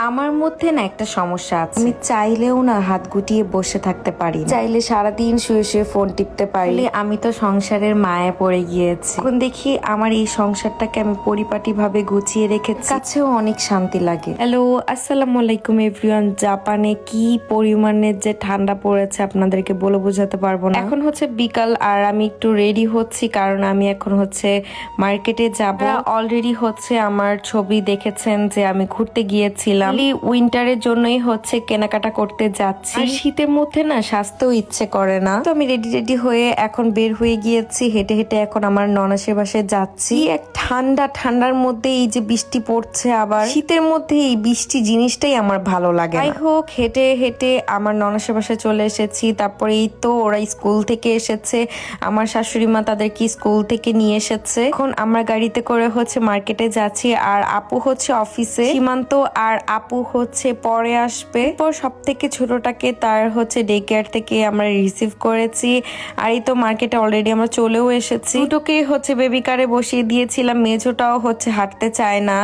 আমার মধ্যে না একটা সমস্যা আছে, আমি চাইলেও না হাত গুটিয়ে বসে থাকতে পারি না। চাইলে সারাদিন শুয়ে শুয়ে ফোন টিপতে পারি। আমি তো সংসারের মায়া পড়ে গিয়েছি। এখন দেখি আমার এই সংসারটাকে আমি পরিপাটি ভাবে গুছিয়ে রেখেছি, কাছেও অনেক শান্তি লাগে। হ্যালো, আসসালামু আলাইকুম এভরিওয়ান। জাপানে কি পরিমাণে যে ঠান্ডা পড়েছে আপনাদেরকে বলে বোঝাতে পারবো না। এখন হচ্ছে বিকাল আর আমি একটু রেডি হচ্ছি, কারণ আমি এখন হচ্ছে মার্কেটে যাব। অলরেডি হচ্ছে আমার ছবি দেখেছেন যে আমি ঘুরতে গিয়েছিলাম। উইন্টারের জন্যই হচ্ছে কেনাকাটা করতে যাচ্ছি। আর শীতের মধ্যে না স্বাস্থ্যও ইচ্ছে করে না, তো আমি রেডি হয়ে এখন বের হয়ে গিয়েছি। হেঁটে হেঁটে এখন আমার ননাসের বাসায় যাচ্ছি। এক ঠান্ডার মধ্যে এই যে বৃষ্টি পড়ছে, আবার শীতের মধ্যে এই বৃষ্টি জিনিসটাই আমার ভালো লাগে না। যাই হোক, হেঁটে হেঁটে আমার ননাসের বাসায় চলে এসেছি। তারপরে এই তো ওরা স্কুল থেকে এসেছে, আমার শাশুড়ি মা তাদেরকে স্কুল থেকে নিয়ে এসেছে। এখন আমরা গাড়িতে করে হচ্ছে মার্কেটে যাচ্ছি, আর আপু হচ্ছে অফিসে, সীমান্ত আর আপু হচ্ছে পরে আসবে। এরপর সব থেকে ছোটটাকে তার হচ্ছে ডে কেয়ার থেকে আমরা রিসিভ করেছি। আর এই তো মার্কেটে অলরেডি আমরা চলেও এসেছি। ছোটকে হচ্ছে বেবি কারে বসিয়ে দিয়েছিলাম, মেজোটাও হচ্ছে হাঁটতে চায় না,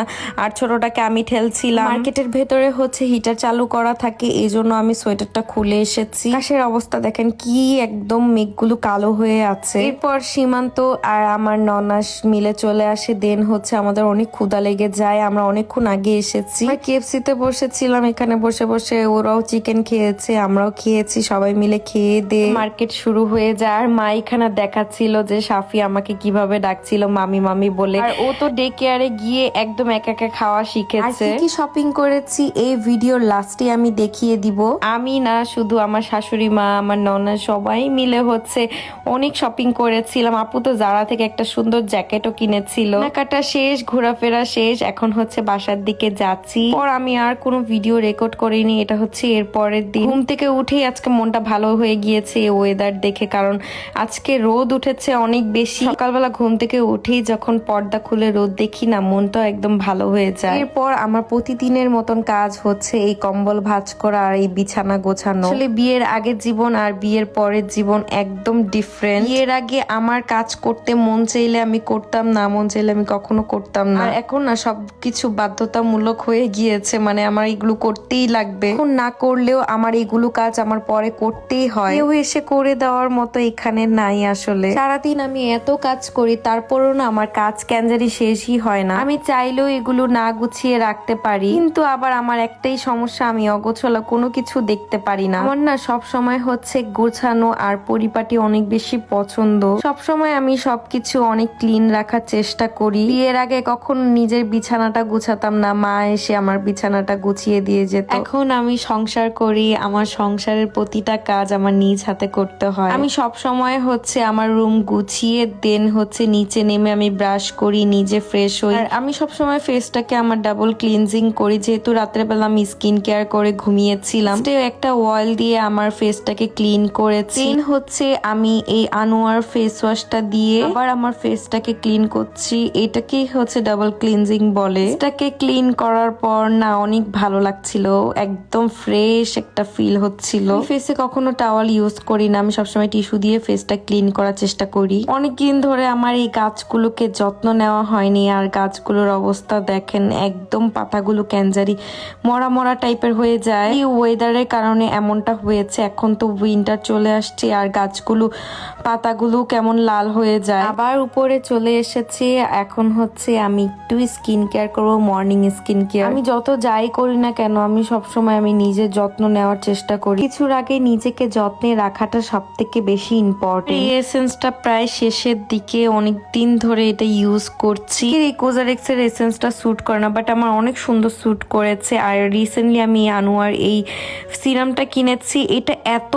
আর ছোটটাকে আমি ঠেলছিলাম। মার্কেটের ভেতরে হচ্ছে হিটার চালু করা থাকে, এই জন্য আমি সোয়েটারটা খুলে এসেছি। আকাশের অবস্থা দেখেন কি, একদম মেঘগুলো কালো হয়ে আছে। এরপর সীমান্ত আর আমার ননাস মিলে চলে আসে। দেন হচ্ছে আমাদের অনেক ক্ষুধা লেগে যায়, আমরা অনেকক্ষণ আগে এসেছি। কেএফসিতে বসেছিলাম, এখানে বসে বসে ওরাও চিকেন খেয়েছে, আমরাও খেয়েছি। সবাই মিলে খেয়ে দিয়ে মার্কেট শুরু হয়ে যায়। আর মা এখানে দেখাচ্ছিল যে সাফি আমাকে কিভাবে ডাকছিল মামি মামি বলে। আর ও তো ডে কেয়ারে গিয়ে একদম একা একা খাওয়া শিখেছে। কি শপিং করেছি এই ভিডিওর লাস্টে আমি দেখিয়ে দিব। আমি না, শুধু আমার শাশুড়ি মা, আমার ননা সবাই মিলে হচ্ছে অনেক শপিং করেছিলাম। আপু তো জারা থেকে একটা সুন্দর জ্যাকেটও কিনেছিল। কেনাকাটা শেষ, ঘোরাফেরা শেষ, এখন হচ্ছে বাসার দিকে যাচ্ছি। পর আমি আর কোনো ভিডিও রেকর্ড করিনি, এটা হচ্ছে এর পরের দিন। ঘুম থেকে উঠেই আজকে মনটা ভালো হয়ে গিয়েছে ওয়েদার দেখে, কারণ আজকে রোদ উঠেছে অনেক বেশি। সকালবেলা ঘুম থেকে উঠেই যখন পর্দা খুলে রোদ দেখি না, মনটা একদম ভালো হয়ে যায়। এরপর আমার প্রতিদিনের মতন কাজ হচ্ছে এই কম্বল ভাঁজ করা আর এই বিছানা গোছানো। আসলে বিয়ের আগের জীবন আর বিয়ের পরের জীবন একদম ডিফারেন্ট। বিয়ের আগে আমার কাজ করতে মন চাইলে আমি করতাম, না মন চাইলে আমি কখনো করতাম না। আর এখন না সবকিছু বাধ্যতামূলক হয়ে গিয়েছে, মানে আমার এগুলো করতেই লাগবে। এখন না করলেও আমার এগুলো কাজ আমার পরে করতেই হয়। কেউ এসে করে দেওয়ার মতো এখানে নাই আসলে। সারাদিন আমি এত কাজ করি, তারপরও না আমার কাজ ক্যাঞ্জারি শেষই হয় না। আমি চাইলেও এগুলো না গুছিয়ে রাখতে পারি, কিন্তু আবার আমার একটাই সমস্যা, আমি অগোছালো কোনো কিছু দেখতে পারি না। আমার না সব সময় হচ্ছে গোছানো আর পরিপাটি অনেক বেশি পছন্দ। সব সময় আমি সবকিছু অনেক ক্লিন রাখার চেষ্টা করি। বিয়ের আগে কখনো নিজের বিছানাটা গুছাতাম না, মা এসে আমার বিছানাটা গুছিয়ে দিয়ে যেত। এখন আমি সংসার করি, আমার সংসারের প্রতিটা কাজ আমার নিজ হাতে করতে হয়। আমি সব সময় হচ্ছে আমার রুম গুছিয়ে দেন হচ্ছে নিচে নেমে আমি ব্রাশ করি, নিজে ফ্রেশ হই। আর আমি সব সময় ফেসটাকে আমার ডাবল ক্লিনজিং করি, যেহেতু রাত্রেবেলা আমি স্কিন কেয়ার করে ঘুমিয়েছিলাম। একটা অয়েল দিয়ে আমার ফেসটাকে ক্লিন করেছি। হচ্ছে আমি এই আনোয়ার ফেস ওয়াশটা দিয়ে আবার আমার ফেসটাকে ক্লিন করছি। এটাকেই হচ্ছে ডাবল ক্লিনজিং বলে। এটাকে ক্লিন করার পর না অনেক ভালো লাগছিল, একদম ফ্রেশ একটা ফিল হচ্ছিল। ফেসে কখনো টাওয়াল ইউজ করি না, আমি সবসময় টিস্যু দিয়ে ফেসটা ক্লিন করার চেষ্টা করি। অনেকদিন ধরে আমার এই গাছগুলোকে যত্ন নেওয়া হয়নি, আর গাছগুলোর অবস্থা দেখেন, একদম পাতাগুলো ক্যাঞ্জারি মরা মরা টাইপের হয়ে যায়। এই ওয়েদারের কারণে এমনটা হয়েছে। এখন তো উইন্টার চলে আসছে আর গাছগুলো পাতাগুলো কেমন লাল হয়ে যায়। আবার উপরে চলে এসেছে। এখন হচ্ছে আমি একটু স্কিন কেয়ার করবো, মর্নিং স্কিন কেয়ার। আমি যত যাই করি না কেন, আমি সবসময় আমি নিজের যত্ন নেওয়ার চেষ্টা করি। কিছুর আগে নিজেকে যত্নে রাখাটা সব থেকে বেশি ইম্পর্টেন্ট। এই এসেন্সটা প্রায় শেষের দিকে, অনেক দিন ধরে এটা ইউজ করছি। এই কোজারেক্স এর এসেন্সটা স্যুট করে না, বাট আমার অনেক সুন্দর স্যুট করেছে। আর রিসেন্টলি আমি আনোয়ার এই সিরামটা কিনেছি, এটা এত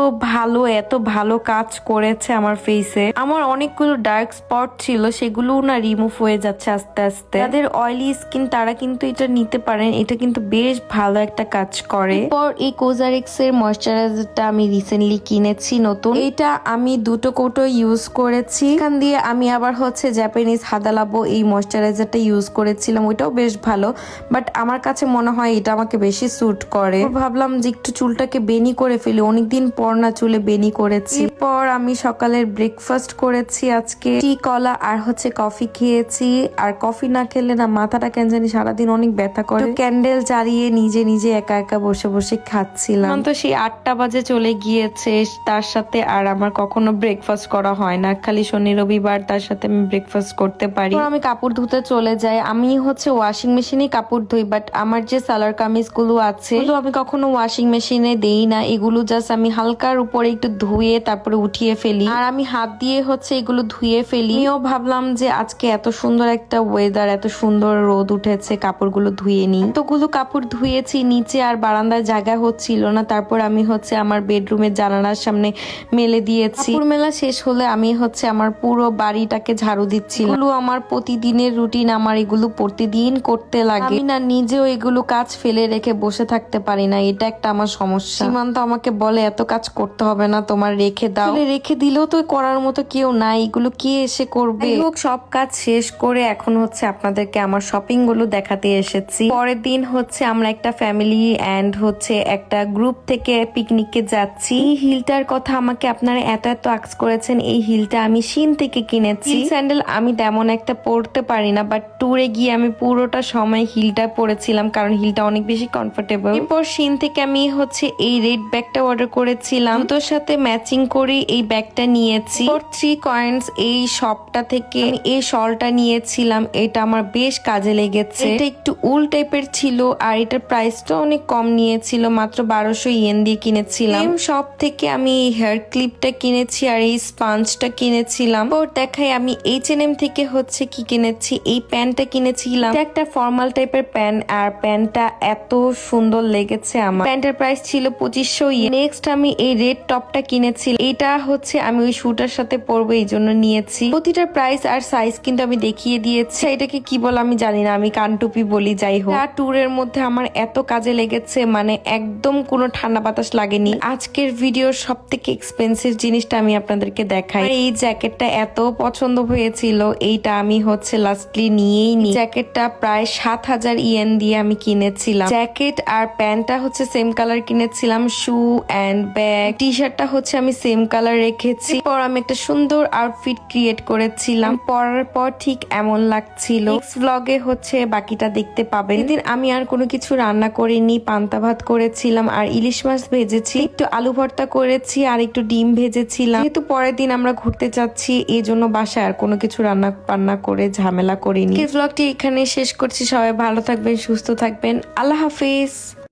ভালো কাজ করেছে আমার ফেসে। আমার অনেকগুলো ডার্ক স্পট ছিল, সেগুলো না রিমুভ হয়ে যাচ্ছে আস্তে আস্তে। যাদের অয়েলি স্কিন তারা কিন্তু এটা নিতে পারেন, এটা কিন্তু বেশ ভালো একটা কাজ করে। পর এই কোজারেক্স এর ময়শ্চারাইজারটা আমি রিসেন্টলি কিনেছি নতুন, এটা আমি 2 কৌটো ইউজ করেছি। এখান দিয়ে আমি আবার হচ্ছে জাপানিজ হাদালাবো এই ময়শ্চারাইজারটা ইউজ করেছিলাম, ওইটাও বেশ ভালো, বাট আমার কাছে মনে হয় এটা আমাকে বেশি স্যুট করে। ভাবলাম যে একটু চুলটাকে বেনি করে ফেলি, অনেকদিন পর না চুলে বেনি করেছি। এরপর আমি সকালের ব্রেকফাস্ট করেছি আজকে টি কলা আর হচ্ছে কফি খেয়েছি। আর কফি না খেলে না মাথাটা কেন জানি সারাদিন অনেক ব্যথা করে। ক্যান্ডেল জ্বালিয়ে নিজে নিজে একা একা বসে বসে খাচ্ছিলাম। তো সেই 8টা বাজে চলে গিয়েছে, তার সাথে আর আমার কখনো ব্রেকফাস্ট করা হয় না, খালি শনি রবিবার তার সাথে আমি ব্রেকফাস্ট করতে পারি। আমি কাপড় ধুতে চলে যাই। আমি হচ্ছে ওয়াশিং মেশিনে কাপড় ধুই, বাট আমার যে সালোয়ার কামিজ গুলো আছে আমি কখনো ওয়াশিং মেশিনে দেই না। এগুলো জাস্ট আমি হালকার উপরে একটু ধুয়ে তারপরে উঠিয়ে ফেলি, আর আমি হাত দিয়ে হচ্ছে এগুলো ধুয়ে ফেলি। আমিও ভাবলাম যে আজকে এত সুন্দর একটা ওয়েদার, এত সুন্দর রোদ উঠেছে, কাপড়গুলো ধুয়ে নিই। এতগুলো কাপড় ধুয়েছি, নিচে আর বারান্দায় জায়গা হচ্ছিল না। তারপর আমি হচ্ছে আমার বেডরুমের জানালার সামনে মেলে দিয়েছি। কাপড় মেলা শেষ হলে আমি হচ্ছে আমার পুরো বাড়িটাকে ঝাড়ু দিচ্ছি। এগুলো আমার প্রতিদিনের রুটিন, আমার এগুলো প্রতিদিন করতে লাগে। আমি না নিজেও এগুলো কাজ ফেলে রেখে বসে থাকতে পারি না, এটা একটা আমার সমস্যা। সীমান্ত আমাকে বলে এত কাজ করতে হবে না, তোমার রেখে দাও। রেখে দিলেও তো করার মতো কেউ নাই, এগুলো কে এসে করবে। হোক, সব কাজ শেষ করে এখন হচ্ছে আপনাদেরকে আমার শপিং গুলো দেখাতে এসেছি। পরের দিন হচ্ছে আমরা একটা ফ্যামিলি এন্ড হচ্ছে একটা গ্রুপ থেকে পিকনিকে যাচ্ছি। এই হিলটার কথা আমাকে আপনারা এত এত আক্স করেছেন। এই হিলটা আমি শিন থেকে কিনেছি। স্যান্ডেল আমি তেমন একটা পরতে পারি না, বাট ট্যুরে গিয়ে আমি পুরোটা সময় হিলটা পরেছিলাম, কারণ হিলটা অনেক বেশি কমফোর্টেবল। এরপর শিন থেকে আমি হচ্ছে এই রেড ব্যাগটা অর্ডার করেছিলাম, জুতোর সাথে ম্যাচিং করে এই ব্যাগটা নিয়েছি। 3 কয়েন্স এই শপটা থেকে আমি এই শলটা নিয়েছিলাম, এটা আমার বেশ কাজে লেগেছে। এটা একটু উল টাইপের ছিল আর এটার প্রাইসটা অনেক কম নিয়েছিল, মাত্র 1200 ইয়েন দিয়ে কিনেছিলাম। শপ থেকে আমি এই হেয়ার ক্লিপটা কিনেছি আর এই স্পঞ্জটা কিনেছিলাম। ওর দেখাই আমি H&M থেকে হচ্ছে কি কিনেছি, এই প্যান্টটা কিনেছিলাম। এটা একটা ফর্মাল টাইপের প্যান্ট, আর প্যান্টটা এত সুন্দর লেগেছে আমার। প্যান্টের প্রাইস ছিল 2500 ইয়েন। নেক্সট আমি এই রেড টপটা কিনেছি, এটা হচ্ছে আমি ওই শুটার সাথে পরবো এই জন্য নিয়েছি। প্রতিটার প্রাইস আর সাইজ কিন্তু আমি দেখিয়ে দিয়েছি। এটাকে কি বল আমি জানি না, আমি কানটুপি বলি। যাই হোক, ট্যুরের মধ্যে আমার এত কাজে লেগেছে, মানে একদম কোনো ঠান্ডা বাতাস লাগেনি। আজকের ভিডিওর সব থেকে এক্সপেন্সিভ জিনিসটা আমি আপনাদেরকে দেখাই। এই জ্যাকেটটা এত পছন্দ হয়েছিল, এইটা আমি হচ্ছে লাস্টলি নিয়েই নি। জ্যাকেটটা প্রায় 7000 ইয়েন দিয়ে আমি কিনেছিলাম। জ্যাকেট আর প্যান্টটা হচ্ছে সেম কালার কিনেছিলাম। শু এন্ড ব্যাগ, টি শার্টটা হচ্ছে আমি সেম কালার রেখেছি। পর আমি একটা সুন্দর আউটফিট ক্রিয়েট করেছিলাম, পরার পর ঠিক এমন লাগছিল। নেক্সট ব্লগে হচ্ছে বাকিটা দেখতে পাবেন। এদিন আমি আর কোনো কিছু রান্না করিনি, পান্তা ভাত করেছিলাম আর ইলিশ মাছ ভেজেছি, একটু আলু ভর্তা করেছি আর একটু ডিম ভেজেছিলাম। যেহেতু পরের দিন আমরা ঘুরতে যাচ্ছি, এই জন্য বাসায় আর কোনো কিছু রান্না বান্না করে ঝামেলা করিনি। ব্লগটি এখানে শেষ করছি। সবাই ভালো থাকবেন, সুস্থ থাকবেন। আল্লাহ হাফিজ।